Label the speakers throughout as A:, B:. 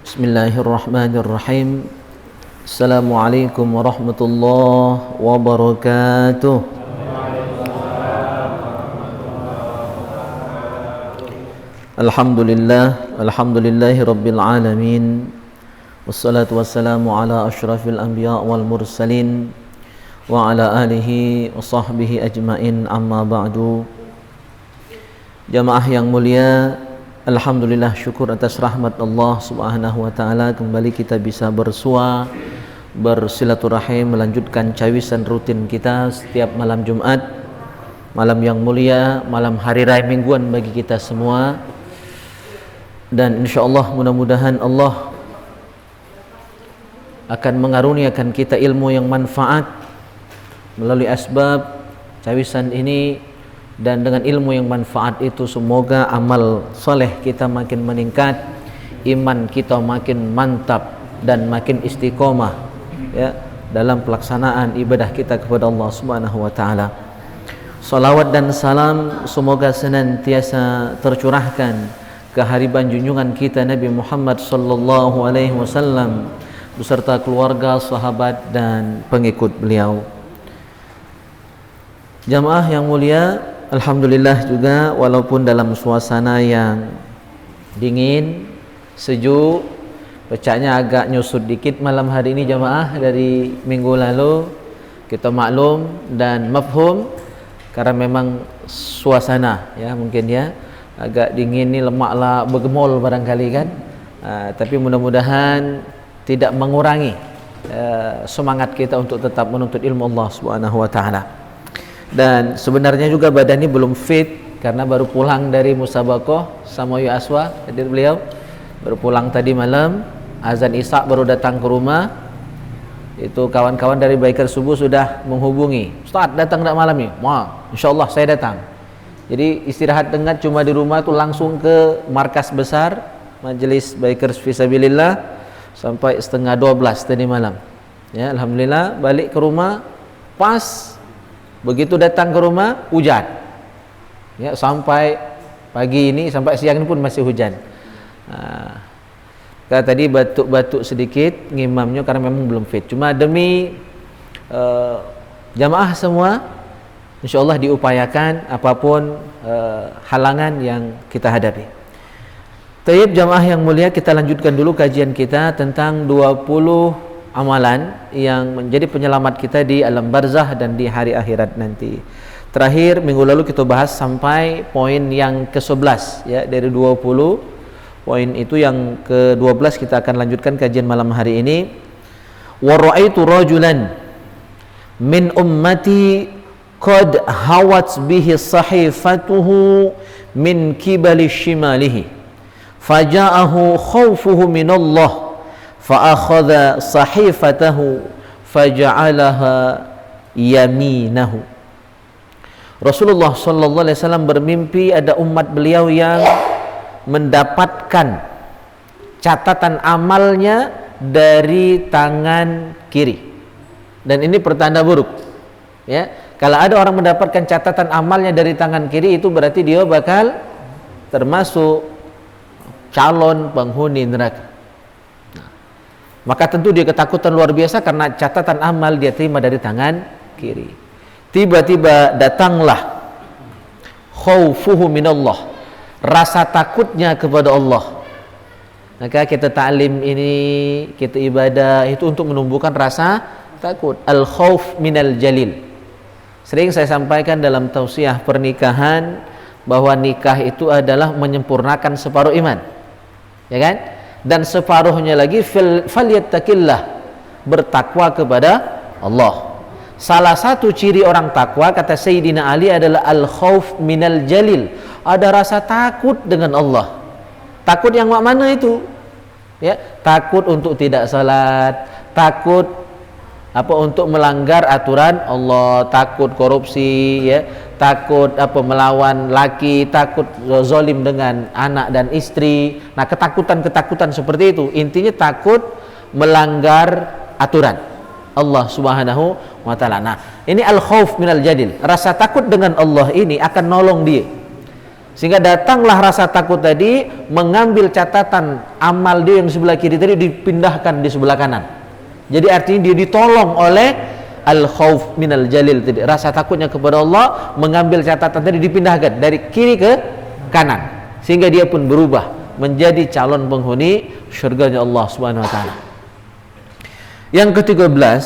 A: Bismillahirrahmanirrahim. Assalamualaikum warahmatullahi wabarakatuh. Alhamdulillahi rabbil alamin. Wassalatu wassalamu ala asyrafil anbiya wal mursalin wa ala alihi wa sahbihi ajmain, amma ba'du. Jamaah yang mulia, alhamdulillah, syukur atas rahmat Allah subhanahu wa ta'ala, kembali kita bisa bersua, bersilaturahim, melanjutkan cawisan rutin kita setiap malam Jumat, malam yang mulia, malam hari raya mingguan bagi kita semua. Dan insyaallah mudah-mudahan Allah akan mengaruniakan kita ilmu yang manfaat melalui asbab cawisan ini, dan dengan ilmu yang manfaat itu semoga amal soleh kita makin meningkat, iman kita makin mantap dan makin istiqomah ya dalam pelaksanaan ibadah kita kepada Allah Subhanahu wa taala. Salawat dan salam semoga senantiasa tercurahkan ke hariban junjungan kita Nabi Muhammad sallallahu alaihi wasallam beserta keluarga, sahabat dan pengikut beliau. Jamaah yang mulia, alhamdulillah juga walaupun dalam suasana yang dingin, sejuk, pecahnya agak nyusut dikit malam hari ini jamaah dari minggu lalu, kita maklum dan mafhum karena memang suasana ya mungkin ya agak dingin, ni lemaklah bergemol barangkali kan, tapi mudah-mudahan tidak mengurangi semangat kita untuk tetap menuntut ilmu Allah Subhanahu wa taala. Dan sebenarnya juga badan ini belum fit karena baru pulang dari musabaqah sama Yu Aswa, hadir beliau baru pulang tadi malam, azan Isya baru datang ke rumah. Itu kawan-kawan dari Baiker Subuh sudah menghubungi, Ustaz datang tak malam ni? Insyaallah saya datang. Jadi istirahat dengat cuma di rumah tuh langsung ke markas besar Majelis Bikers Fisabilillah sampai 11:30 tadi malam. Ya, alhamdulillah balik ke rumah pas begitu datang ke rumah hujan. Ya, sampai pagi ini sampai siang ini pun masih hujan. Tadi batuk-batuk sedikit ngimamnya karena memang belum fit. Cuma demi jamaah semua, insyaallah diupayakan apapun halangan yang kita hadapi. Tayyib jamaah yang mulia, kita lanjutkan dulu kajian kita tentang 20 amalan yang menjadi penyelamat kita di alam barzah dan di hari akhirat nanti. Terakhir minggu lalu kita bahas sampai poin yang ke-11 ya, dari 20 poin itu yang ke-12 kita akan lanjutkan kajian malam hari ini. Wa ra'aitu rajulan min ummati qad hawat bihi sahifatuhu min kibali shimalihi faja'ahu khawfuhu min Allah fa akhadha sahifatahu faja'alaha yaminahu. Rasulullah sallallahu alaihi wasallam bermimpi ada umat beliau yang mendapatkan catatan amalnya dari tangan kiri, dan ini pertanda buruk ya. Kalau ada orang mendapatkan catatan amalnya dari tangan kiri, itu berarti dia bakal termasuk calon penghuni neraka. Maka tentu dia ketakutan luar biasa karena catatan amal dia terima dari tangan kiri. Tiba-tiba datanglah khaufuhu minallah, rasa takutnya kepada Allah. Maka kita ta'lim ini, kita ibadah itu untuk menumbuhkan rasa takut. Al-khauf minal jalil. Sering saya sampaikan dalam tausiah pernikahan bahwa nikah itu adalah menyempurnakan separuh iman, ya kan? Dan separuhnya lagi falyattaqillah, bertakwa kepada Allah. Salah satu ciri orang takwa kata Sayyidina Ali adalah al-khauf minal jalil, ada rasa takut dengan Allah. Takut yang mana itu? Ya, takut untuk tidak salat, takut untuk melanggar aturan Allah, takut korupsi ya, takut melawan laki, takut zalim dengan anak dan istri. Nah, ketakutan seperti itu intinya takut melanggar aturan Allah Subhanahu wa taala. Nah, ini al-khauf minal jadil, rasa takut dengan Allah ini akan nolong dia. Sehingga datanglah rasa takut tadi, mengambil catatan amal dia yang di sebelah kiri tadi dipindahkan di sebelah kanan. Jadi artinya dia ditolong oleh al-khauf minal jalil tadi, rasa takutnya kepada Allah, mengambil catatan tadi dipindahkan dari kiri ke kanan, sehingga dia pun berubah menjadi calon penghuni syurganya Allah Subhanahu wa taala. Yang ke-13,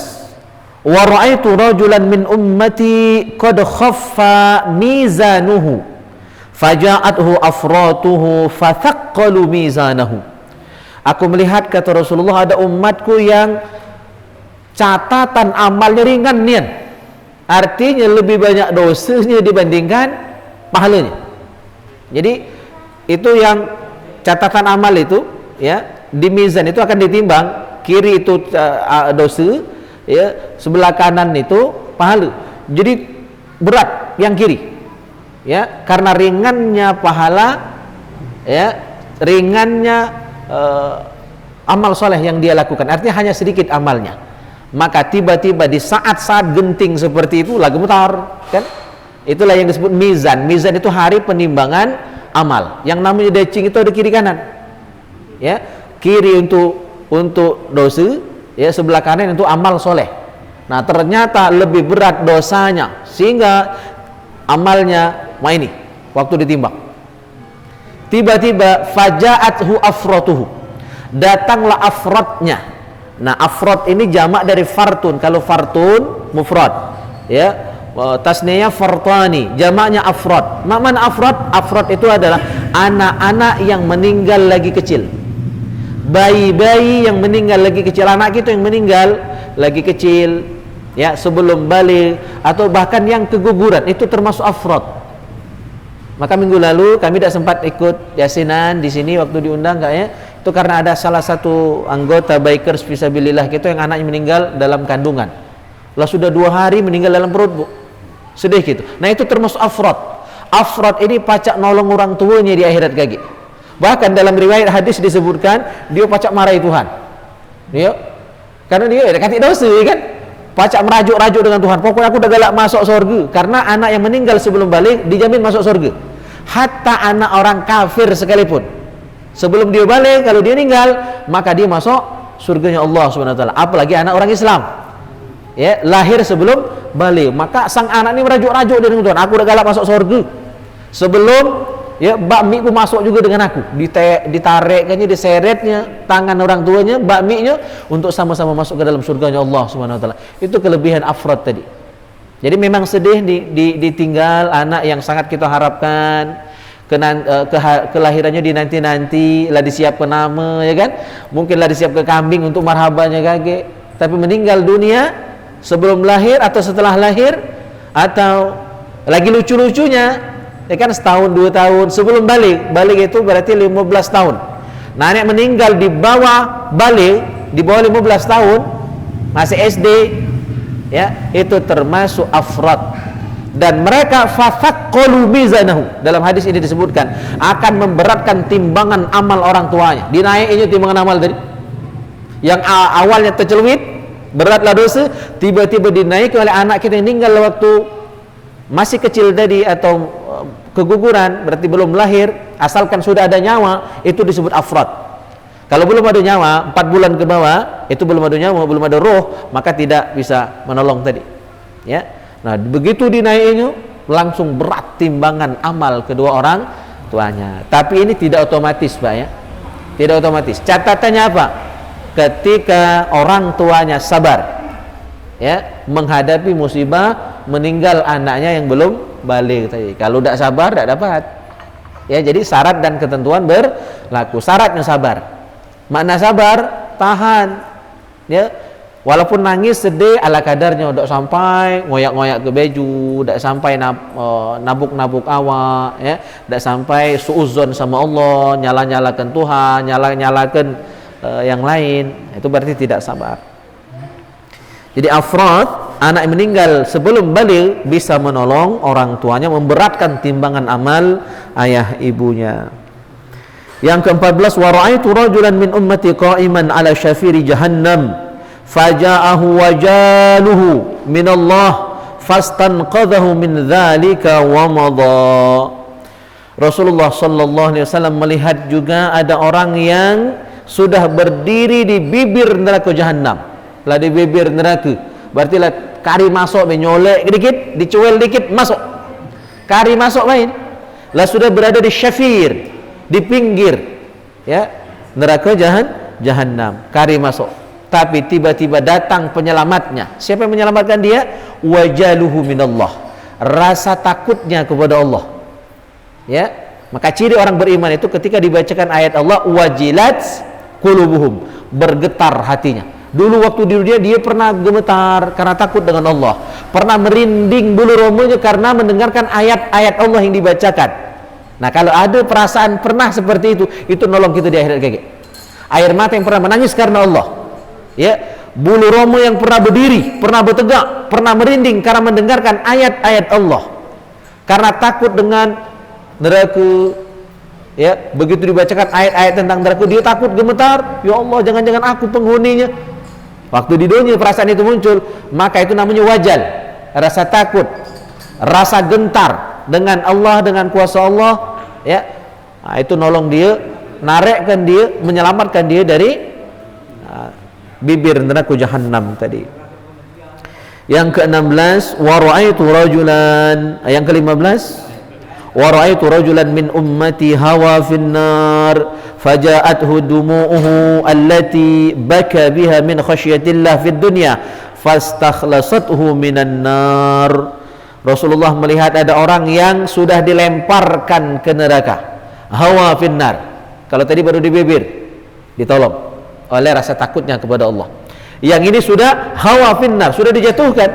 A: wa ra'aitu rajulan min ummati qad khaffa mizanuhu faja'athu afratuhu fathaqqalu mizanahu. Aku melihat, kata Rasulullah, ada umatku yang catatan amalnya ringan nian, artinya lebih banyak dosanya dibandingkan pahalanya. Jadi itu yang catatan amal itu, ya, di mizan itu akan ditimbang, kiri itu dosa, ya, sebelah kanan itu pahala. Jadi berat yang kiri, ya, karena ringannya pahala, ya, ringannya amal soleh yang dia lakukan, artinya hanya sedikit amalnya. Maka tiba-tiba di saat-saat genting seperti itu lah gemetar, kan? Itulah yang disebut mizan. Mizan itu hari penimbangan amal. Yang namanya decing itu ada kiri kanan, ya, kiri untuk dosa, ya, sebelah kanan untuk amal soleh. Nah, ternyata lebih berat dosanya, sehingga amalnya ini waktu ditimbang, tiba-tiba faja'athu afratuhu, datanglah afratnya. Nah, afrat ini jamak dari fartun. Kalau fartun mufrad, ya, tasniyah fartani, jamaknya afrat. Mana afrat? Afrat itu adalah anak-anak yang meninggal lagi kecil, bayi-bayi yang meninggal lagi kecil, anak kita yang meninggal lagi kecil, ya, sebelum balik, atau bahkan yang keguguran, itu termasuk afrat. Maka minggu lalu kami tidak sempat ikut yasinan di sini waktu diundang, kayaknya itu karena ada salah satu anggota bikers fisabilillah kita yang anaknya meninggal dalam kandungan. Lah sudah 2 hari meninggal dalam perut, Bu. Sedih gitu. Nah, itu termasuk afrat. Afrat ini pacak nolong orang tuanya di akhirat kaki. Bahkan dalam riwayat hadis disebutkan dia pacak marahi Tuhan. Ya. Karena dia dekati dosa, kan? Pacak merajuk-rajuk dengan Tuhan. Pokoknya aku udah galak masuk surga, karena anak yang meninggal sebelum balik dijamin masuk surga. Hatta anak orang kafir sekalipun, sebelum dia balik, kalau dia meninggal, maka dia masuk surganya Allah Subhanahu wa taala. Apalagi anak orang Islam, ya, lahir sebelum balik, maka sang anak ini merajuk-rajuk dengan Tuhan, aku udah galak masuk surga sebelum, ya, bakmiku masuk juga dengan aku. Ditarikkannya, diseretnya tangan orang tuanya, bakminya, untuk sama-sama masuk ke dalam surganya Allah Subhanahu wa taala. Itu kelebihan afrad tadi. Jadi memang sedih ditinggal anak yang sangat kita harapkan, kelahirannya di nanti lah disiapkan nama, ya kan, mungkin lah disiapkan kambing untuk marhabannya kakek, tapi meninggal dunia sebelum lahir atau setelah lahir, atau lagi lucu-lucunya, ya kan, setahun 2 tahun sebelum balik itu berarti 15 tahun. Nah, anak meninggal di bawah balik, di bawah 15 tahun, masih SD, ya, itu termasuk afrad. Dan mereka fathaqqalu mizanahu, dalam hadis ini disebutkan akan memberatkan timbangan amal orang tuanya. Dinaikinnya timbangan amal tadi yang awalnya terceluit, beratlah dosa, tiba-tiba dinaiki oleh anak kita yang meninggal waktu masih kecil tadi, atau keguguran, berarti belum lahir, asalkan sudah ada nyawa, itu disebut afrad. Kalau belum ada nyawa, 4 bulan ke bawah, itu belum ada nyawa, belum ada roh, maka tidak bisa menolong tadi, ya. Nah, begitu dinaikinya, langsung berat timbangan amal kedua orang tuanya. Tapi ini tidak otomatis, Pak, ya, tidak otomatis. Catatannya apa? Ketika orang tuanya sabar, ya, menghadapi musibah meninggal anaknya yang belum balik tadi. Kalau tidak sabar, tidak dapat, ya. Jadi syarat dan ketentuan berlaku. Syaratnya sabar. Makna sabar, tahan, ya, walaupun nangis sedih ala kadarnya, tidak sampai ngoyak-ngoyak ke baju, tidak sampai nabuk-nabuk awak, ya, tidak sampai suuzon sama Allah, nyala-nyalakan Tuhan, nyala-nyalakan yang lain, itu berarti tidak sabar. Jadi afrad, anak yang meninggal sebelum balik, bisa menolong orang tuanya, memberatkan timbangan amal ayah ibunya. Yang ke-14, wa ra'aitu rajulan min ummati qa'iman ala syafiri jahannam faja'ahu wajaluhu min Allah fastanqadhahu min dzalika wa madha. Rasulullah sallallahu alaihi wasallam melihat juga ada orang yang sudah berdiri di bibir neraka jahanam. Lah di bibir neraka. Berarti lah kari masuk menyolek dikit, dicuel dikit masuk. Kari masuk main. Lah sudah berada di syafir, di pinggir ya neraka jahanam. Kari masuk. Tapi tiba-tiba datang penyelamatnya. Siapa yang menyelamatkan dia? Wajaluhu minallah. Rasa takutnya kepada Allah. Ya, maka ciri orang beriman itu ketika dibacakan ayat Allah, wajilat qulubuhum, bergetar hatinya. Dulu waktu di dunia dia pernah gemetar karena takut dengan Allah, pernah merinding bulu romonya karena mendengarkan ayat-ayat Allah yang dibacakan. Nah, kalau ada perasaan pernah seperti itu nolong kita di akhirat kakek. Air mata yang pernah menangis karena Allah, ya, bulu romo yang pernah berdiri, pernah bertegak, pernah merinding karena mendengarkan ayat-ayat Allah, karena takut dengan neraka, ya, begitu dibacakan ayat-ayat tentang neraka dia takut gemetar, ya Allah jangan-jangan aku penghuninya. Waktu di dunia perasaan itu muncul, maka itu namanya wajal, rasa takut, rasa gentar dengan Allah, dengan kuasa Allah, ya. Nah, itu nolong dia, narekkan dia, menyelamatkan dia dari bibir neraka jahanam tadi. Yang ke-16, wa ra'aitu rajulan, yang ke-15, wa ra'aitu rajulan min ummati hawa finnar faja'athu dumu'uhu allati baka biha min khasyatillah fid dunya fastakhlasathu minan nar. Rasulullah melihat ada orang yang sudah dilemparkan ke neraka, hawa finnar. Kalau tadi baru di bibir, ditolong oleh rasa takutnya kepada Allah. Yang ini sudah hawa finnar, sudah dijatuhkan,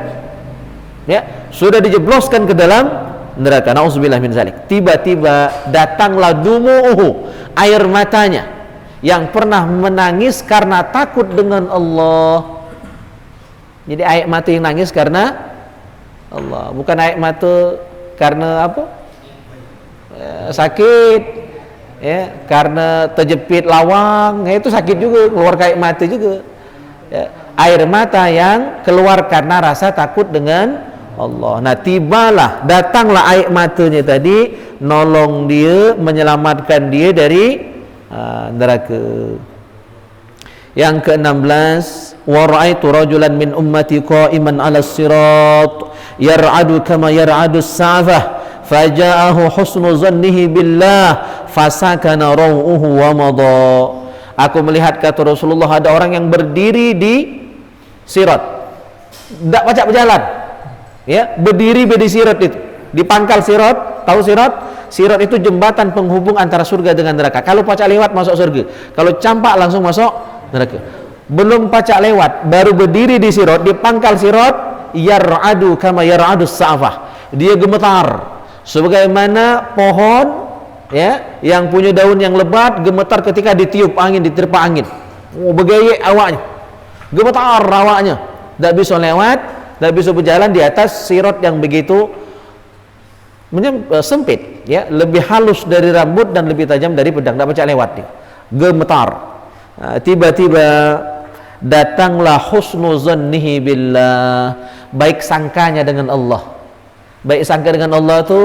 A: ya, sudah dijebloskan ke dalam neraka. Nauzubillah min zalik. Tiba-tiba datanglah dumu'uhu, air matanya, yang pernah menangis karena takut dengan Allah. Jadi air mata yang nangis karena Allah, bukan air mata karena apa? Sakit, ya, karena terjepit lawang, ya, itu sakit juga, keluar air mata juga, ya. Air mata yang keluar karena rasa takut dengan Allah. Nah, tibalah, datanglah air matanya tadi, nolong dia, menyelamatkan dia dari neraka. Yang ke-16, wa ra'aitu rajulan min ummati qa'iman 'ala as-sirat yar'adu kama yar'adu as-sa'fah faja'ahu husnu dhannihi billah fasakana raw'uhu wa madha. Aku melihat, kata Rasulullah, ada orang yang berdiri di sirat, tidak pacak berjalan, ya, berdiri di sirat itu, di pangkal sirat. Tahu sirat? Sirat itu jembatan penghubung antara surga dengan neraka. Kalau pacak lewat masuk surga, kalau campak langsung masuk neraka. Belum pacak lewat, baru berdiri di sirat, di pangkal sirat, yar'adu kama yar'adu sa'fah, dia gemetar sebagaimana pohon, ya, yang punya daun yang lebat gemetar ketika ditiup angin, diterpa angin. Bergayek awaknya, gemetar awaknya, tidak bisa lewat, tidak bisa berjalan di atas sirat yang begitu sempit, ya, lebih halus dari rambut dan lebih tajam dari pedang, tidak pacak lewat dia, gemetar. Tiba-tiba datanglah husnu zannihi billah, baik sangkanya dengan Allah. Baik sangka dengan Allah itu,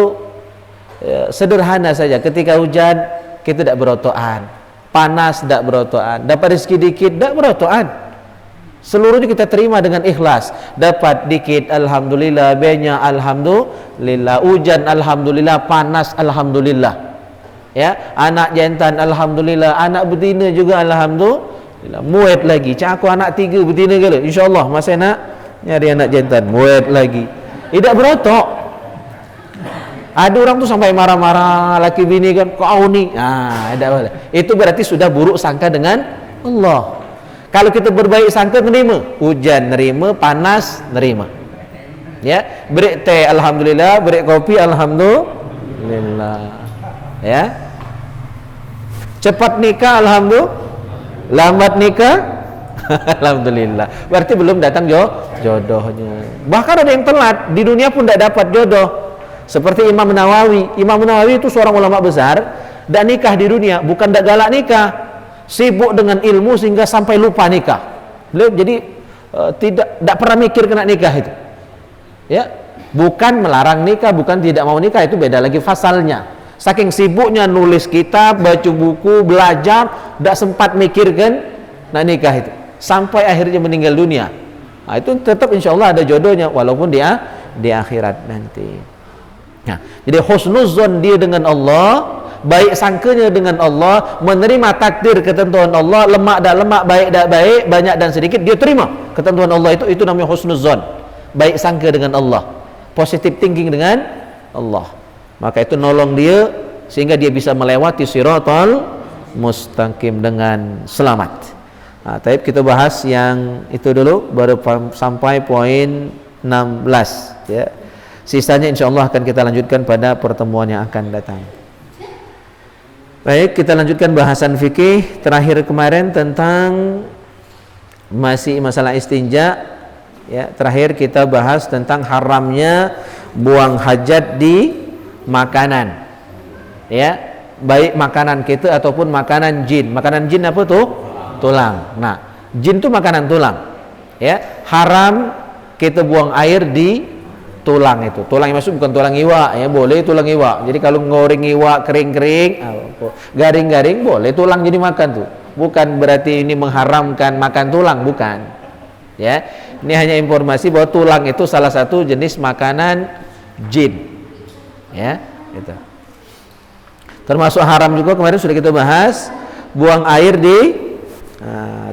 A: ya, sederhana saja. Ketika hujan kita tidak berotoan, panas tidak berotoan, dapat rezeki dikit tidak berotoan, seluruhnya kita terima dengan ikhlas. Dapat dikit alhamdulillah, banyak alhamdulillah, hujan alhamdulillah, panas alhamdulillah, ya, anak jantan alhamdulillah, anak betina juga alhamdulillah, muat lagi. Cak aku anak 3 betina ke, insyaallah masih nak nyari anak jantan, muat lagi, tidak berotok. Ada orang tuh sampai marah-marah laki bini kan, kau ni, tidak boleh. Itu berarti sudah buruk sangka dengan Allah. Kalau kita berbaik sangka, nerima hujan, nerima panas, nerima, ya, beri teh alhamdulillah, beri kopi alhamdulillah, ya, cepat nikah alhamdulillah, lambat nikah alhamdulillah, berarti belum datang jodohnya. Bahkan ada yang telat di dunia pun tidak dapat jodoh, seperti Imam Nawawi. Imam Nawawi itu seorang ulama besar, dan nikah di dunia bukan tidak galak nikah, sibuk dengan ilmu sehingga sampai lupa nikah. Beliau jadi tidak pernah mikir kena nikah itu, ya, bukan melarang nikah, bukan tidak mau nikah, itu beda lagi fasalnya. Saking sibuknya nulis kitab, baca buku, belajar, tidak sempat mikirkan nak nikah itu. Sampai akhirnya meninggal dunia. Nah, itu tetap insya Allah ada jodohnya walaupun dia di akhirat nanti. Nah, jadi husnuzon dia dengan Allah, baik sangkanya dengan Allah, menerima takdir ketentuan Allah, lemak dan lemak, baik dan baik, banyak dan sedikit, dia terima ketentuan Allah itu namanya husnuzon, baik sangka dengan Allah, positive thinking dengan Allah. Maka itu nolong dia sehingga dia bisa melewati siratal mustaqim dengan selamat. Nah, tapi kita bahas yang itu dulu, baru sampai poin 16 ya. Sisanya insyaallah akan kita lanjutkan pada pertemuan yang akan datang. Baik, kita lanjutkan bahasan fikih terakhir kemarin tentang masih masalah istinja ya. Terakhir kita bahas tentang haramnya buang hajat di makanan ya, baik makanan kita ataupun makanan jin. Makanan jin apa tuh? Tulang. Nah, jin tuh makanan tulang ya. Haram kita buang air di tulang itu. Tulang yang masuk bukan tulang iwak ya, boleh tulang iwak. Jadi kalau ngoreng iwak kering-kering, garing-garing boleh tulang jadi makan tuh. Bukan berarti ini mengharamkan makan tulang, bukan. Ya. Ini hanya informasi bahwa tulang itu salah satu jenis makanan jin. Ya, gitu. Termasuk haram juga kemarin sudah kita bahas buang air di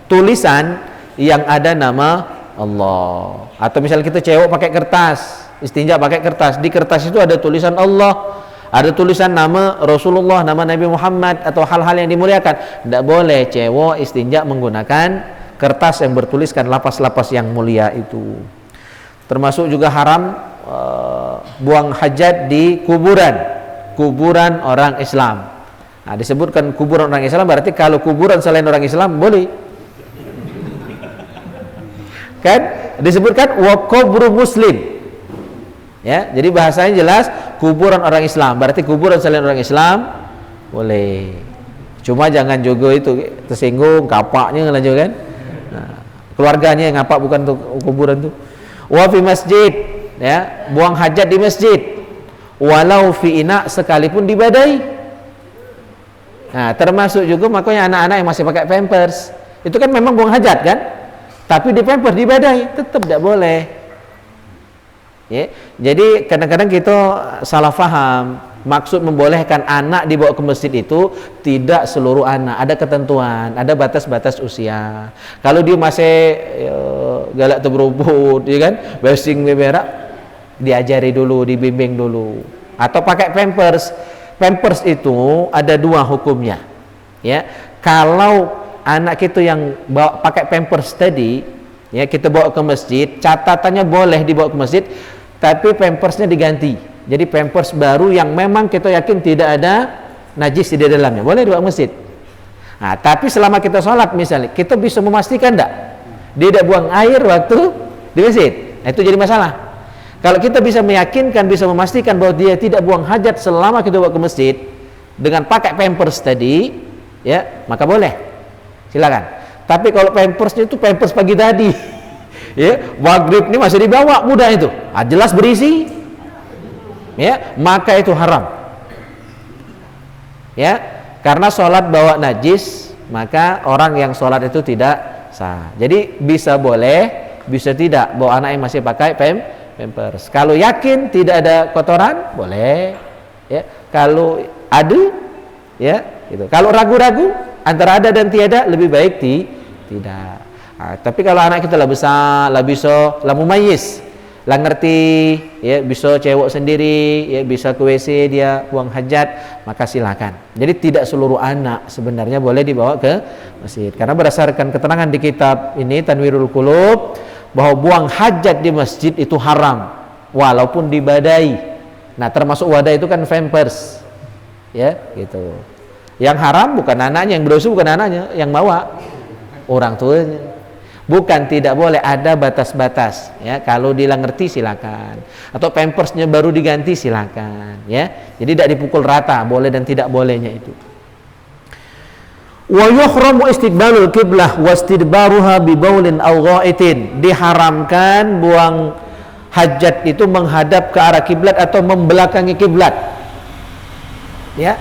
A: tulisan yang ada nama Allah. Atau misalnya kita cewek pakai kertas, istinja pakai kertas, di kertas itu ada tulisan Allah, ada tulisan nama Rasulullah, nama Nabi Muhammad atau hal-hal yang dimuliakan. Tidak boleh cewek istinja menggunakan kertas yang bertuliskan lapas-lapas yang mulia itu. Termasuk juga haram buang hajat di kuburan orang Islam. Nah, disebutkan kuburan orang Islam berarti kalau kuburan selain orang Islam boleh. Kan disebutkan wa qabru muslim. Ya, jadi bahasanya jelas kuburan orang Islam, berarti kuburan selain orang Islam boleh. Cuma jangan juga itu tersinggung kapaknya lanjut kan. Nah, keluarganya yang ngapak bukan tuh kuburan tuh. Wa fi masjid ya, buang hajat di masjid walau fi ina, sekalipun di badai. Nah, termasuk juga makanya anak-anak yang masih pakai pampers itu kan memang buang hajat kan, tapi di pampers di badai tetap tidak boleh ya. Jadi kadang-kadang kita salah faham, maksud membolehkan anak dibawa ke masjid itu tidak seluruh anak, ada ketentuan, ada batas-batas usia. Kalau dia masih galak terberubut ya kan, basing berak, diajari dulu, dibimbing dulu. Atau pakai pampers. Pampers itu ada dua hukumnya ya. Kalau anak kita yang bawa pakai pampers tadi ya, kita bawa ke masjid, catatannya boleh dibawa ke masjid, tapi pampersnya diganti. Jadi pampers baru yang memang kita yakin tidak ada najis di dalamnya, boleh dibawa ke masjid. Nah, tapi selama kita sholat misalnya, kita bisa memastikan tidak dia tidak buang air waktu di masjid. Nah, itu jadi masalah. Kalau kita bisa meyakinkan, bisa memastikan bahwa dia tidak buang hajat selama kita bawa ke masjid dengan pakai pampers tadi, ya, maka boleh. Silakan. Tapi kalau pampersnya itu pampers pagi tadi, ya, maghrib ini masih dibawa mudah itu, jelas berisi, ya, maka itu haram. Ya, karena sholat bawa najis, maka orang yang sholat itu tidak sah. Jadi bisa boleh, bisa tidak bawa anak yang masih pakai pampers. Kalau yakin tidak ada kotoran, boleh. Ya, kalau ada, ya, gitu. Kalau ragu-ragu antara ada dan tiada, lebih baik tidak. Nah, tapi kalau anak kita lah besar, lah bisa, lah mumayyiz, lah ngerti, ya, bisa cewek sendiri, ya, bisa ke WC dia buang hajat, maka silakan. Jadi tidak seluruh anak sebenarnya boleh dibawa ke masjid. Karena berdasarkan keterangan di kitab ini Tanwirul Qulub, bahwa buang hajat di masjid itu haram walaupun di badai. Nah, termasuk wadah itu kan pampers, ya, gitu. Yang haram bukan anaknya, yang berdosa bukan anaknya, yang bawa orang tuanya. Bukan tidak boleh, ada batas-batas, ya. Kalau dia ngerti silakan, atau pampersnya baru diganti silakan, ya. Jadi tidak dipukul rata boleh dan tidak bolehnya itu. Wa yuhramu istiqbalul qiblah wastidbaruha bi baulin aw ghaitin. Diharamkan buang hajat itu menghadap ke arah kiblat atau membelakangi kiblat. Ya,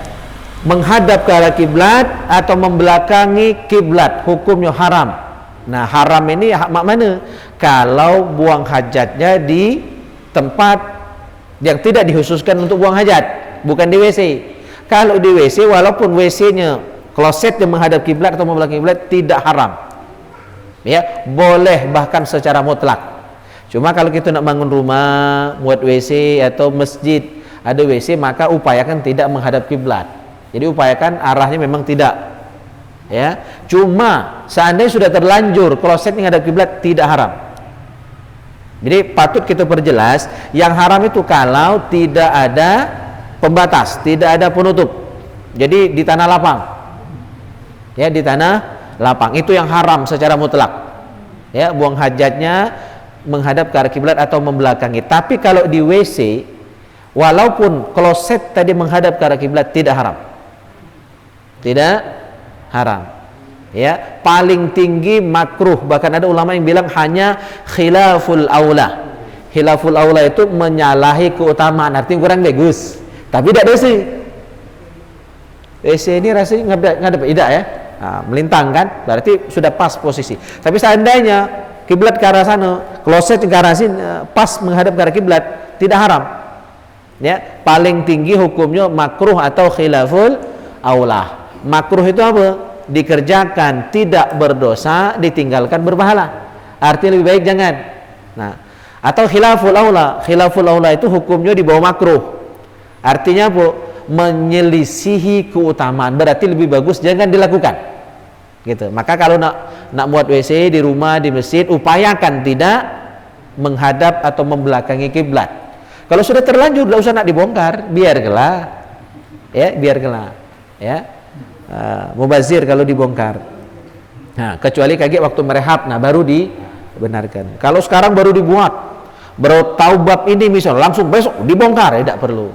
A: menghadap ke arah kiblat atau membelakangi kiblat hukumnya haram. Nah, haram ini mak mana? Kalau buang hajatnya di tempat yang tidak dikhususkan untuk buang hajat, bukan di WC. Kalau di WC, walaupun WC-nya kloset yang menghadap kiblat atau membelakangi kiblat, tidak haram. Ya, boleh bahkan secara mutlak. Cuma kalau kita nak bangun rumah, buat WC atau masjid ada WC, maka upayakan tidak menghadap kiblat. Jadi upayakan arahnya memang tidak. Ya, cuma seandainya sudah terlanjur kloset menghadap kiblat, tidak haram. Jadi patut kita perjelas, yang haram itu kalau tidak ada pembatas, tidak ada penutup. Jadi di tanah lapang. Ya, di tanah lapang itu yang haram secara mutlak. Ya, buang hajatnya menghadap ke arah kiblat atau membelakangi. Tapi kalau di WC, walaupun kloset tadi menghadap ke arah kiblat, tidak haram. Tidak haram. Ya, paling tinggi makruh, bahkan ada ulama yang bilang hanya khilaful aula. Khilaful aula itu menyalahi keutamaan, artinya kurang bagus. Tapi tidak WC. WC ini rasanya ngadep tidak ya? Nah, melintang kan? Berarti sudah pas posisi. Tapi seandainya kiblat ke arah sana, kloset ke arah sini, pas menghadap ke arah kiblat, tidak haram. Ya, paling tinggi hukumnya makruh atau khilaful aula. Makruh itu apa? Dikerjakan tidak berdosa, ditinggalkan berpahala. Artinya lebih baik jangan. Nah, atau khilaful aula. Khilaful aula itu hukumnya di bawah makruh. Artinya apa? Menyelisihi keutamaan. Berarti lebih bagus jangan dilakukan. Gitu. Maka kalau nak buat WC di rumah, di masjid, upayakan tidak menghadap atau membelakangi kiblat. Kalau sudah terlanjur, tidak usah nak dibongkar, biarlah. Ya, biarlah. Ya. Mubazir kalau dibongkar. Nah, kecuali kaget waktu merehab, nah baru dibenarkan. Kalau sekarang baru dibuat, baru tahu bab ini misal, langsung besok dibongkar, tidak perlu.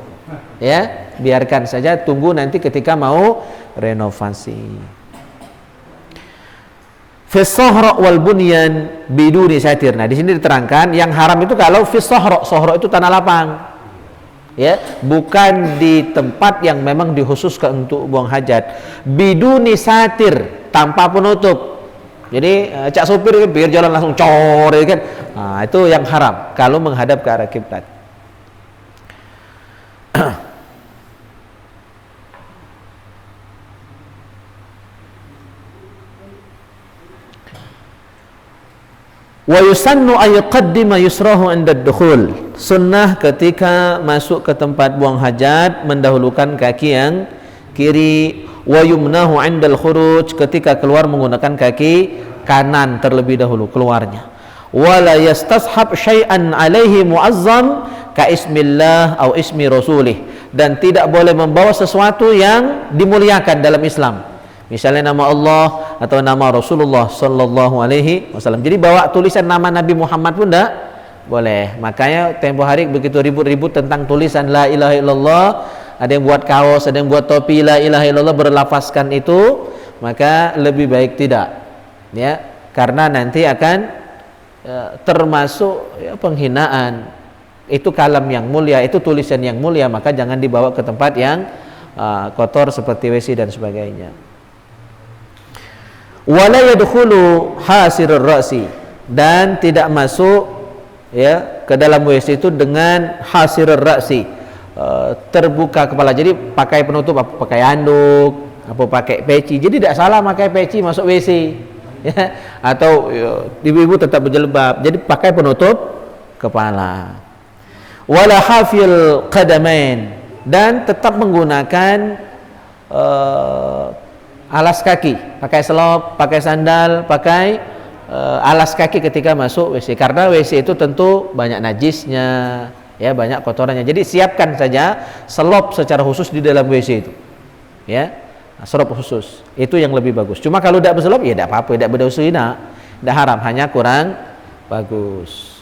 A: Ya, biarkan saja, tunggu nanti ketika mau renovasi. Fis-sahra wal bunyan biduni satir. Nah, di sini diterangkan yang haram itu kalau fis-sahra, sahra itu tanah lapang. Ya, bukan di tempat yang memang dikhususkan untuk buang hajat. Biduni satir, tanpa penutup. Jadi cak sopir kan biar jalan langsung cor kan. Nah, itu yang haram kalau menghadap ke arah kiblat. Wa yusannu ay yuqaddima yusrahu 'inda ad-dukhul. Sunnah ketika masuk ke tempat buang hajat mendahulukan kaki yang kiri, wa yumnahu 'inda al-khuruj, ketika keluar menggunakan kaki kanan terlebih dahulu keluarnya. Wa la yastashab syai'an 'alaihi mu'azzam ka ismillah atau ismi rasulih, dan tidak boleh membawa sesuatu yang dimuliakan dalam Islam. Misalnya nama Allah atau nama Rasulullah sallallahu alaihi wasallam. Jadi bawa tulisan nama Nabi Muhammad pun tidak boleh. Makanya tempo hari begitu ribut-ribut tentang tulisan la ilaha illallah, ada yang buat kaos, ada yang buat topi la ilaha illallah berlafazkan itu, maka lebih baik tidak. Ya, karena nanti akan termasuk penghinaan. Itu kalam yang mulia, itu tulisan yang mulia, maka jangan dibawa ke tempat yang kotor seperti WC dan sebagainya. Wala yadkhulu hasirur ra'si, dan tidak masuk ya ke dalam WC itu dengan hasirur ra'si, terbuka kepala. Jadi pakai penutup, apa pakai handuk, apa pakai peci. Jadi tidak salah pakai peci masuk WC ya. Atau ibu-ibu tetap berjilbab, jadi pakai penutup kepala. Wala hafil qadamain, dan tetap menggunakan alas kaki, pakai selop, pakai sandal, pakai alas kaki ketika masuk WC, karena WC itu tentu banyak najisnya, ya, banyak kotorannya. Jadi siapkan saja selop secara khusus di dalam WC itu, ya, selop khusus itu yang lebih bagus. Cuma kalau tidak berselop ya tidak apa-apa, tidak berdosa, tidak haram, hanya kurang bagus.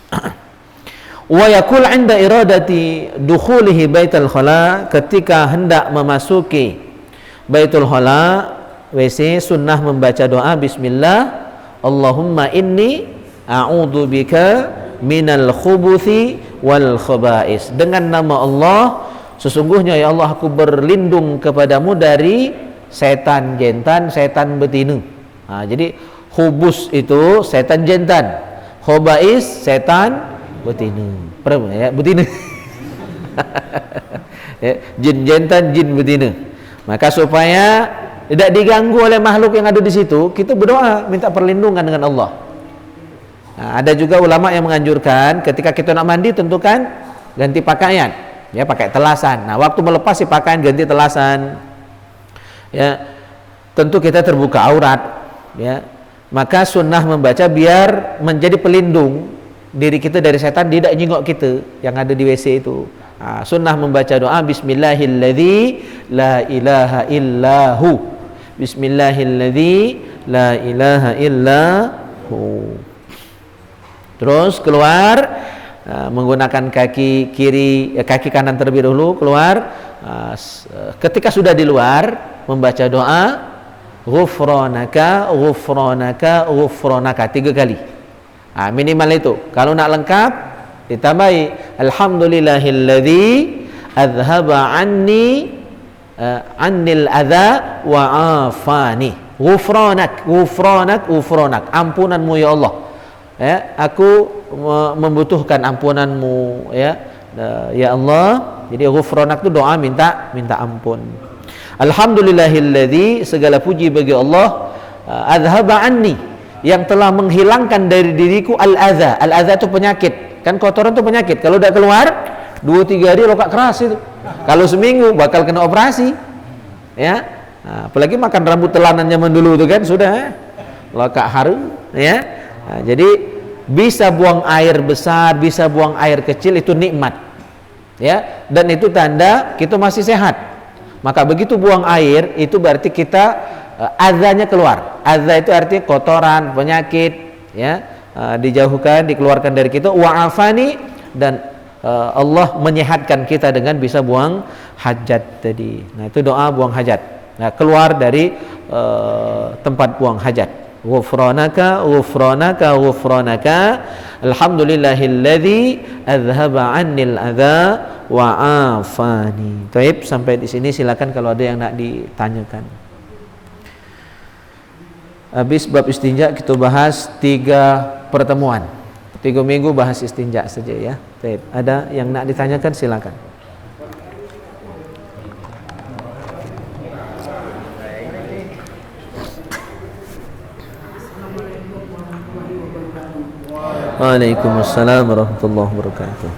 A: Wa yakul 'inda iradati dukhulihi baitul khala, ketika hendak memasuki baitul khala WC, sunnah membaca doa bismillah, Allahumma inni a'udzu bika minal khubuthi wal khaba'is. Dengan nama Allah sesungguhnya ya Allah aku berlindung kepadamu dari setan jantan, setan betina. Jadi hubus itu setan jantan, khobais setan betina. Ya, betina. Ya, jin jantan, jin betina. Maka supaya tidak diganggu oleh makhluk yang ada di situ, kita berdoa minta perlindungan dengan Allah. Ada juga ulama yang menganjurkan ketika kita nak mandi tentukan ganti pakaian, ya pakai telasan. Nah, waktu melepas si pakaian ganti telasan. Ya, tentu kita terbuka aurat, ya. Maka sunnah membaca biar menjadi pelindung diri kita dari setan tidak nyingok kita yang ada di WC itu. Sunnah membaca doa Bismillahilladzi la ilaha illahu. Bismillahilladzi la ilaha illahu. Terus keluar menggunakan kaki kiri, kaki kanan terlebih dahulu keluar. Ketika sudah di luar membaca doa ghufranaka ghufranaka ghufranaka 3 kali. Minimal itu. Kalau nak lengkap ditambahi alhamdulillahilladzi adhaba annil adza wa afani. Ghufranak ghufranak ghufranak, ampunanmu ya Allah. Ya, aku membutuhkan ampunanmu ya, ya Allah. Jadi ghufranak itu doa minta ampun. Alhamdulillahilladzi, segala puji bagi Allah, adhaba anni, yang telah menghilangkan dari diriku al-adza. Al-adza itu penyakit. Kan kotoran itu penyakit. Kalau udah keluar 2-3 hari lokak keras itu. Kalau seminggu bakal kena operasi. Ya. Apalagi makan rambut telanan zaman dulu itu kan sudah lokak haru ya. Jadi bisa buang air besar, bisa buang air kecil, itu nikmat. Ya, dan itu tanda kita masih sehat. Maka begitu buang air itu berarti kita azanya keluar. Azza itu artinya kotoran, penyakit, ya, dijauhkan, dikeluarkan dari kita. Wa'afani, dan Allah menyehatkan kita dengan bisa buang hajat tadi. Nah, itu doa buang hajat. Nah, keluar dari tempat buang hajat. Ghufranaka ghufranaka ghufranaka alhamdulillahilladzi adhaba 'annil adza wa afani. Baik, sampai di sini silakan kalau ada yang nak ditanyakan. Habis bab istinja kita bahas 3 pertemuan. 3 minggu bahas istinja saja ya. Baik, ada yang nak ditanyakan silakan. Waalaikumsalam warahmatullahi wabarakatuh.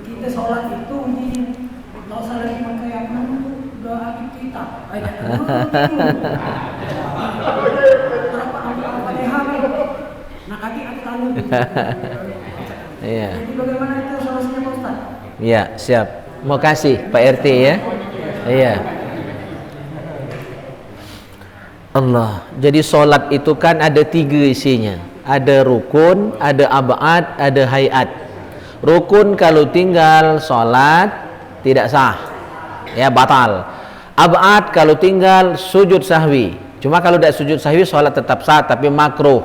A: Kita sholat itu nggak usah lagi pakai apa doa kita. Nah, kaki aku lalu. Iya. Jadi bagaimana itu solusinya Pak Ustaz? Iya, siap. Mau kasih Pak RT ya. Iya. Allah. Jadi solat itu kan ada 3 isinya. Ada rukun, ada ab'ad, ada hayat. Rukun kalau tinggal solat tidak sah, ya batal. Ab'ad kalau tinggal sujud sahwi. Cuma kalau tidak sujud sahwi solat tetap sah, tapi makruh.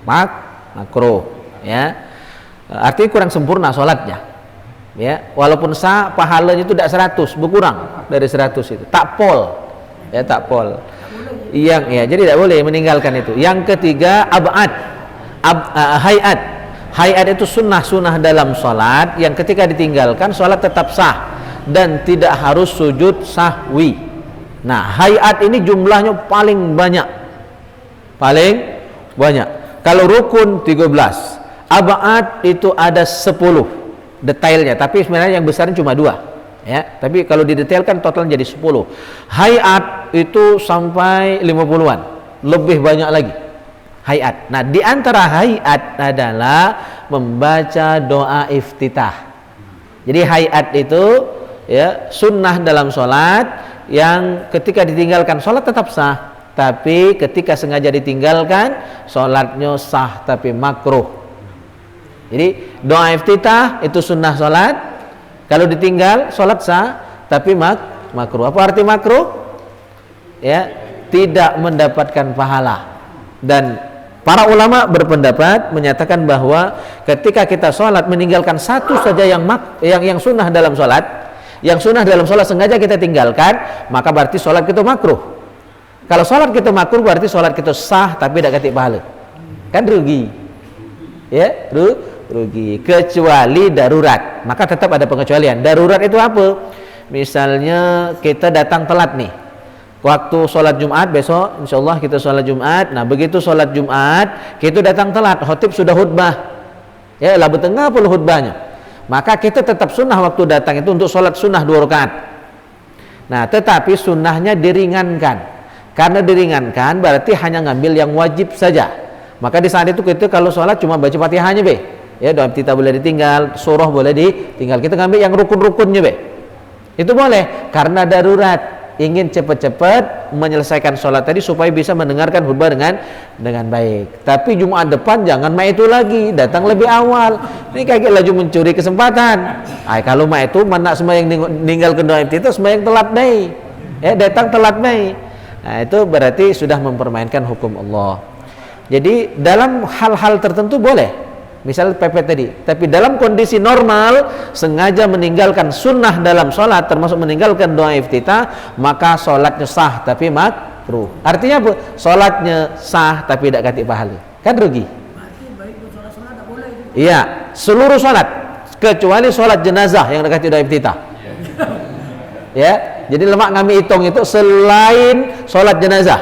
A: Makruh, ya. Artinya kurang sempurna solatnya. Ya, walaupun sah pahalanya itu tidak 100, berkurang dari 100 itu. Tak pol. Ya, tak pol. Yang ya, jadi tidak boleh meninggalkan itu. Yang ketiga ab'ad, hayat. Hayat itu sunnah dalam sholat yang ketika ditinggalkan sholat tetap sah dan tidak harus sujud sahwi. Nah, hayat ini jumlahnya paling banyak. Kalau rukun 13, ab'ad itu ada 10 detailnya, tapi sebenarnya yang besarnya cuma 2. Ya, tapi kalau didetailkan total jadi 10. Hayat itu sampai 50-an, lebih banyak lagi hayat. Nah, di antara hayat adalah membaca doa iftitah. Jadi hayat itu ya sunnah dalam sholat yang ketika ditinggalkan sholat tetap sah, tapi ketika sengaja ditinggalkan sholatnya sah tapi makruh. Jadi doa iftitah itu sunnah sholat. Kalau ditinggal sholat sah tapi makruh. Apa arti makruh? Ya, tidak mendapatkan pahala dan Para ulama berpendapat menyatakan bahwa ketika kita sholat meninggalkan satu saja yang sunnah dalam sholat, sengaja kita tinggalkan, maka berarti sholat kita makruh. Kalau sholat kita makruh berarti sholat kita sah tapi tidak ketik pahala, kan rugi, ya, rugi. Kecuali darurat, maka tetap ada pengecualian. Darurat itu apa? Misalnya kita datang telat nih, waktu sholat Jumat besok, insya Allah kita sholat Jumat. Nah begitu sholat Jumat kita datang telat, khotib sudah khutbah, ya lah bertengah puluh khutbahnya, maka kita tetap sunnah waktu datang itu untuk sholat sunnah 2 rakaat. Nah tetapi sunnahnya diringankan, karena diringankan berarti hanya ngambil yang wajib saja. Maka di saat itu kita kalau sholat cuma baca Fatihahnya be, ya doa kita boleh ditinggal, surah boleh ditinggal, kita ngambil yang rukun-rukunnya be, itu boleh. Karena darurat, ingin cepat-cepat menyelesaikan sholat tadi supaya bisa mendengarkan khutbah dengan baik. Tapi Jumat depan jangan main itu lagi, datang lebih awal. Ini kayak laju mencuri kesempatan. Kalau main itu mana semua yang ninggal ke doa itu semua yang telat deh, ya datang telat deh. Nah itu berarti sudah mempermainkan hukum Allah. Jadi dalam hal-hal tertentu boleh, misal pepet tadi, tapi dalam kondisi normal sengaja meninggalkan sunnah dalam sholat, termasuk meninggalkan doa iftitah, maka sholatnya sah tapi makruh. Artinya apa? Sholatnya sah tapi tidak katik pahala, kan rugi. Iya, seluruh sholat kecuali sholat jenazah yang dekati doa iftitah. Ya, jadi lemak kami hitung itu selain sholat jenazah,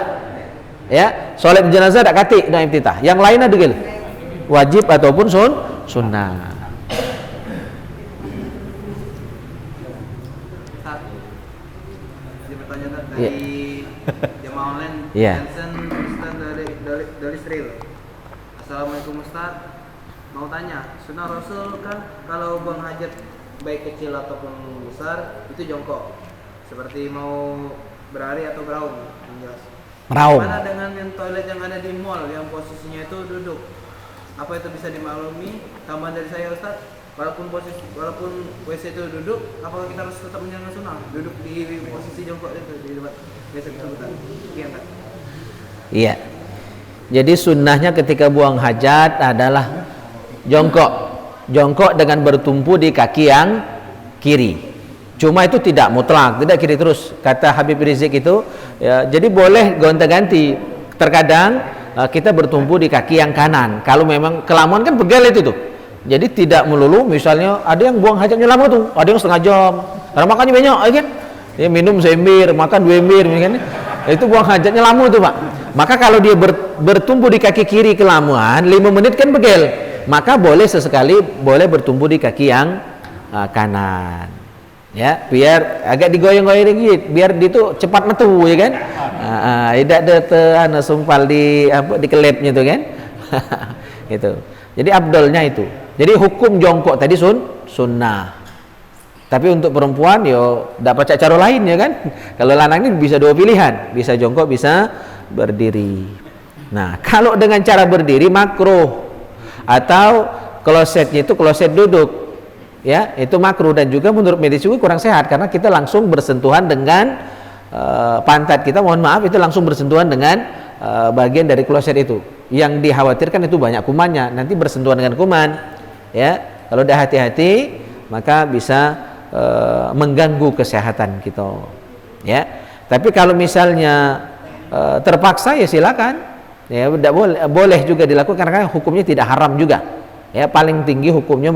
A: ya, sholat jenazah tidak katik doa iftitah, yang lain ada gil, wajib ataupun sunnah.
B: Ada pertanyaan dari jemaah online, Jensen Ustaz dari Sril. Assalamualaikum Ustaz, mau tanya, sunnah Rasul kan kalau buang hajat baik kecil ataupun besar itu jongkok, seperti mau berlari atau beraung.
A: Meraung.
B: Mana dengan yang toilet yang ada di mall yang posisinya itu duduk? Apa itu bisa dimaklumi? Tambahan dari saya Ustaz, walaupun WC itu duduk, apakah kita harus tetap menjalankan sunnah duduk di posisi jongkok itu di tempat WC tersebut? Sekian Pak.
A: Iya. Jadi sunnahnya ketika buang hajat adalah jongkok dengan bertumpu di kaki yang kiri. Cuma itu tidak mutlak, tidak kiri terus. Kata Habib Rizik itu, ya, jadi boleh gonta-ganti. Terkadang kita bertumpu di kaki yang kanan. Kalau memang kelamaan kan pegel itu tuh. Jadi tidak melulu, misalnya ada yang buang hajatnya lama tuh, ada yang setengah jam. Karena makannya banyak, kan? Dia minum sembir, makan 2 embir, kan? Itu buang hajatnya lama tuh Pak. Maka kalau dia bertumpu di kaki kiri kelamaan, 5 menit kan pegel. Maka boleh sesekali boleh bertumpu di kaki yang kanan. Ya, biar agak digoyang-goyang dikit, biar dia tuh cepat metu, ya kan? Tidak ada sumpal di kelepnya tuh kan? Gitu. Jadi abdolnya itu. Jadi hukum jongkok tadi sunnah. Tapi untuk perempuan yo dapat cara lain, ya kan? Kalau lanang ini bisa 2 pilihan, bisa jongkok, bisa berdiri. Nah, kalau dengan cara berdiri makruh, atau klosetnya itu kloset duduk, ya itu makruh, dan juga menurut medis juga kurang sehat karena kita langsung bersentuhan dengan pantat kita, mohon maaf, itu langsung bersentuhan dengan bagian dari kloset itu. Yang dikhawatirkan itu banyak kumannya, nanti bersentuhan dengan kuman, ya. Kalau udah hati-hati maka bisa mengganggu kesehatan kita, ya. Tapi kalau misalnya terpaksa ya silakan, ya boleh juga dilakukan karena hukumnya tidak haram juga, ya. Paling tinggi hukumnya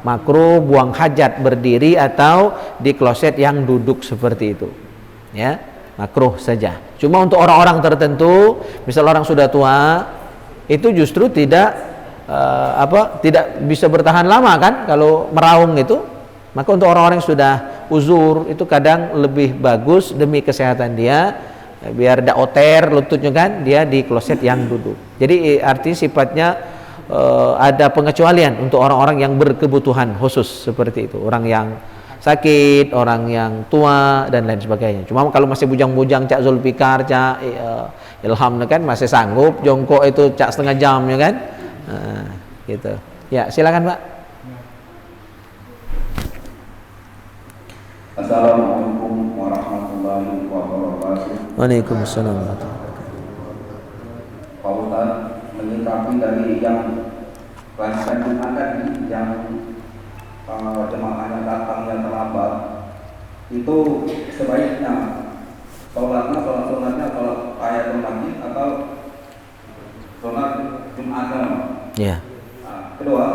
A: makruh buang hajat berdiri atau di kloset yang duduk seperti itu, ya, makruh saja. Cuma untuk orang-orang tertentu, misal orang sudah tua, itu justru tidak bisa bertahan lama kan kalau meraung itu. Maka untuk orang-orang yang sudah uzur itu kadang lebih bagus demi kesehatan dia, biar tidak oter lututnya kan, dia di kloset yang duduk. Jadi artinya sifatnya ada pengecualian untuk orang-orang yang berkebutuhan khusus seperti itu, orang yang sakit, orang yang tua dan lain sebagainya. Cuma kalau masih bujang-bujang, Cak Zulfikar, Cak Ilham kan masih sanggup jongkok itu Cak setengah jam, ya kan? Gitu. Ya, silakan Pak.
C: Assalamualaikum warahmatullahi wabarakatuh.
A: Waalaikumsalam warahmatullahi wabarakatuh.
C: Pak Ustaz, menyikapi dari yang kelanjutan Jumat tadi yang jemaahnya datangnya terlambat, itu sebaiknya sholat sunatnya sholat tahiyatul masjid atau sholat Jumatnya.
A: Ya.
C: Nah, kedua,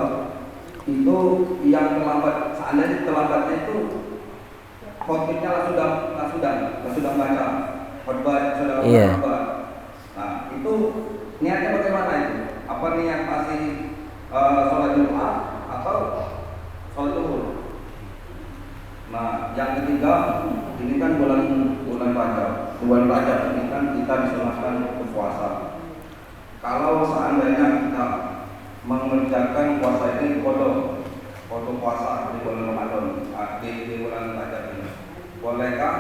C: itu yang terlambat, seandainya terlambatnya itu khotibnya sudah baca khotbah sudah khotbah. Nah, itu niatnya bagaimana itu? Apa niat masih sholat Jumat atau sholat zuhur? Nah, yang ketiga, ini kan bulan Rajab ini kan kita disunahkan berpuasa. Kalau seandainya kita mengerjakan puasa ini kodok puasa di bulan Ramadan, di bulan Rajab ini, bolehkah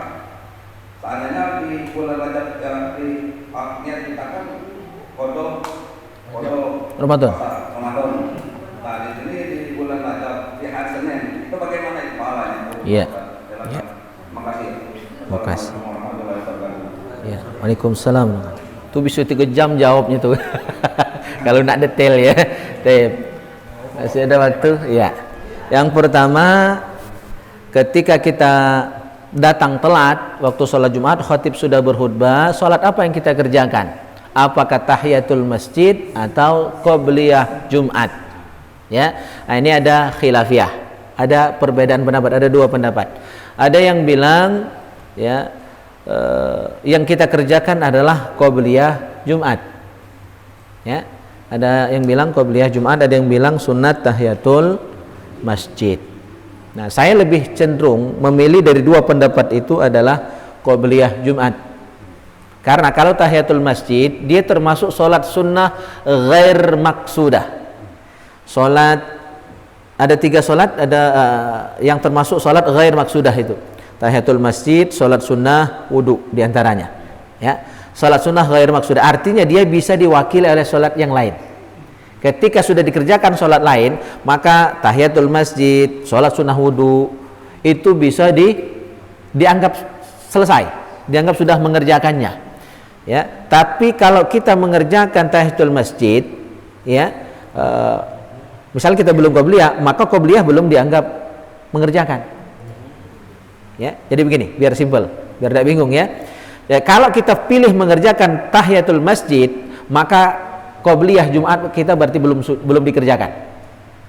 C: seandainya di bulan Rajab di niat kita kan kodok
A: Ramadan.
C: Nah, di sini di bulan Rajab di hari Senin itu bagaimana itu pahalanya?
A: Iya.
C: Makasih.
A: Ya, Waalaikumsalam. Tuh bisa 3 jam jawabnya tuh. Kalau nak detail ya. Masih ada waktu? Ya. Yang pertama, ketika kita datang telat waktu sholat Jumat, khatib sudah berkhutbah, sholat apa yang kita kerjakan? Apakah tahiyatul masjid atau qobliyah Jumat? Ya. Nah, ini ada khilafiyah. Ada perbedaan pendapat, ada 2 pendapat. Ada yang bilang ya yang kita kerjakan adalah qobliyah Jumat. Ya. Ada yang bilang qobliyah Jumat, ada yang bilang sunat tahiyatul masjid. Nah, saya lebih cenderung memilih dari 2 pendapat itu adalah qobliyah Jumat. Karena kalau tahiyatul masjid dia termasuk sholat sunnah ghair maksudah. Sholat ada 3 sholat, ada yang termasuk sholat ghair maksudah itu. Tahiyatul masjid, sholat sunnah, wudu diantaranya. Ya, sholat sunnah ghair maksudah artinya dia bisa diwakili oleh sholat yang lain. Ketika sudah dikerjakan sholat lain, maka tahiyatul masjid, sholat sunnah wudu itu bisa dianggap selesai, dianggap sudah mengerjakannya. Ya, tapi kalau kita mengerjakan tahiyatul masjid, ya, misal kita belum qobliyah, maka qobliyah belum dianggap mengerjakan. Ya, jadi begini, biar simpel, biar tidak bingung ya. Ya, kalau kita pilih mengerjakan tahiyatul masjid, maka qobliyah Jumat kita berarti belum dikerjakan.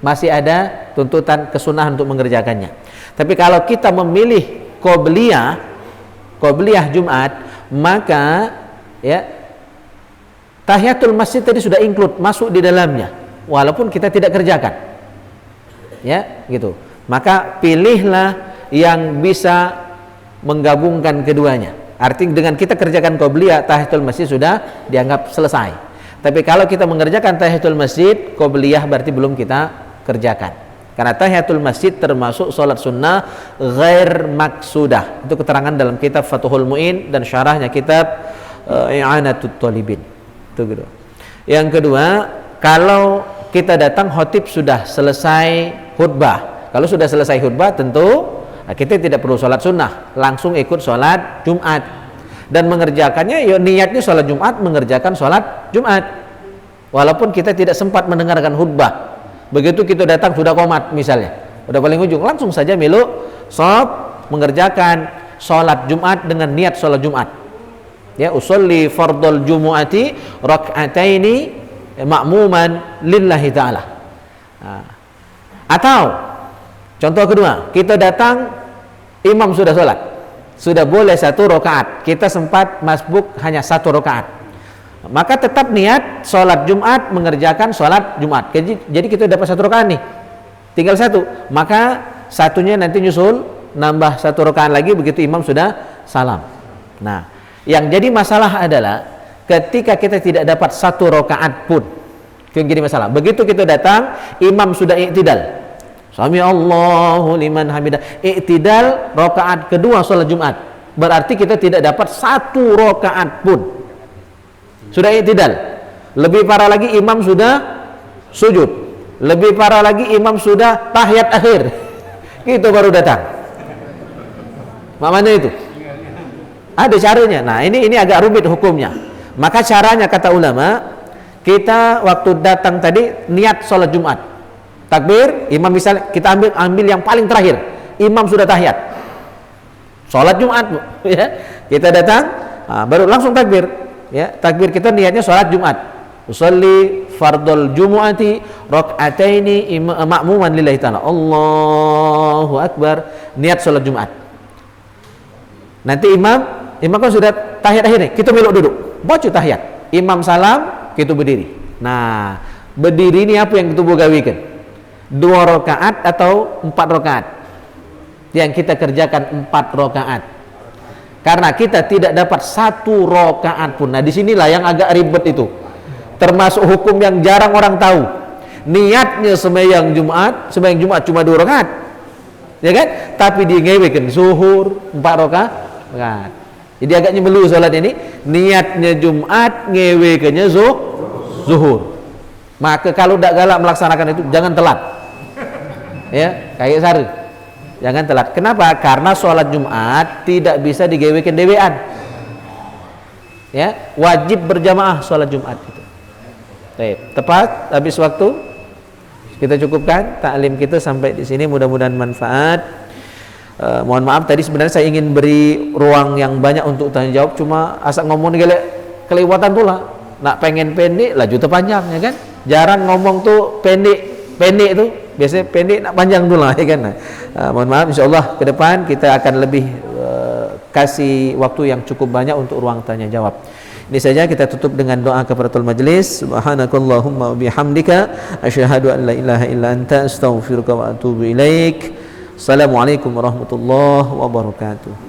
A: Masih ada tuntutan kesunahan untuk mengerjakannya. Tapi kalau kita memilih qobliyah Jumat, maka ya tahiyatul masjid tadi sudah include, masuk di dalamnya, walaupun kita tidak kerjakan. Ya, gitu. Maka pilihlah yang bisa menggabungkan keduanya. Artinya dengan kita kerjakan qobliyah, tahiyatul masjid sudah dianggap selesai. Tapi kalau kita mengerjakan tahiyatul masjid, qobliyah berarti belum kita kerjakan. Karena tahiyatul masjid termasuk sholat sunnah ghair maksudah. Itu keterangan dalam kitab Fathul Mu'in dan syarahnya kitab I'anatut Thalibin. Itu gitu. Yang kedua, kalau kita datang khatib sudah selesai khutbah. Kalau sudah selesai khutbah tentu kita tidak perlu sholat sunnah, langsung ikut sholat Jumat dan mengerjakannya. Ya, niatnya sholat Jumat, mengerjakan sholat Jumat, walaupun kita tidak sempat mendengarkan khutbah. Begitu kita datang sudah qomat misalnya, udah paling ujung, langsung saja milu shop mengerjakan sholat Jumat dengan niat sholat Jumat. Ya, usolli fardul jumu'ati rak'ataini ma'muman lillahi ta'ala. Nah, atau contoh kedua, kita datang imam sudah sholat, sudah boleh 1 rakaat, kita sempat masbuk hanya 1 rakaat, maka tetap niat sholat Jumat, mengerjakan sholat Jumat. Jadi kita dapat 1 rakaat nih, tinggal 1, maka satunya nanti nyusul, nambah 1 rakaat lagi begitu imam sudah salam. Nah, yang jadi masalah adalah ketika kita tidak dapat 1 rakaat pun, yang jadi masalah begitu kita datang imam sudah i'tidal, Sami Allahu liman hamidah, i'tidal rakaat kedua sholat Jumat, berarti kita tidak dapat 1 rakaat pun. Sudah i'tidal, lebih parah lagi imam sudah sujud, lebih parah lagi imam sudah tahiyat akhir, itu baru datang. Maknanya itu ada caranya. Nah, ini agak rumit hukumnya. Maka caranya kata ulama, Kita waktu datang tadi niat sholat Jumat, takbir, imam misalnya kita ambil yang paling terakhir, imam sudah tahiyat, sholat Jumat, ya. Kita datang, baru langsung takbir, ya. Takbir kita niatnya sholat Jumat, usolli fardul jumu'ati rak'ataini ma'muman lillahi ta'ala, Allahu akbar, niat sholat Jumat. Nanti imam kan sudah tahiyat akhirnya, kita melok duduk, baca tahiyat, imam salam, kita berdiri. Nah, berdiri ini apa yang kita gawikan? 2 rakaat atau 4 rakaat? Yang kita kerjakan 4 rakaat. Karena kita tidak dapat 1 rakaat pun. Nah, disinilah yang agak ribet itu. Termasuk hukum yang jarang orang tahu. Niatnya sembahyang Jumat cuma 2 rakaat. Ya kan? Tapi dingewekan zuhur 4 rakaat. Jadi agaknya melu salat ini, niatnya Jumat, ngewekannya zuhur. Maka kalau tidak galak melaksanakan itu, jangan telat. Ya, kayak sari. Jangan telat. Kenapa? Karena sholat Jumat tidak bisa digewekan dewean. Ya, wajib berjamaah sholat Jumat itu. Baik, tepat habis waktu. Kita cukupkan taklim kita sampai di sini, mudah-mudahan manfaat. Mohon maaf tadi sebenarnya saya ingin beri ruang yang banyak untuk tanya jawab, cuma asal ngomong kelewatan pula. Nak pengen pendek laju terpanjang, ya kan? Jarang ngomong tuh pendek tuh, biasanya pendek nak panjang tuh lah, ya kan? Mohon maaf, insyaallah ke depan kita akan lebih kasih waktu yang cukup banyak untuk ruang tanya jawab. Ini saja, kita tutup dengan doa kafaratul majlis. Subhanakallahumma wa bihamdika asyhadu an la ilaha illa anta astaghfiruka wa atubu ilaik. Assalamualaikum warahmatullahi wabarakatuh.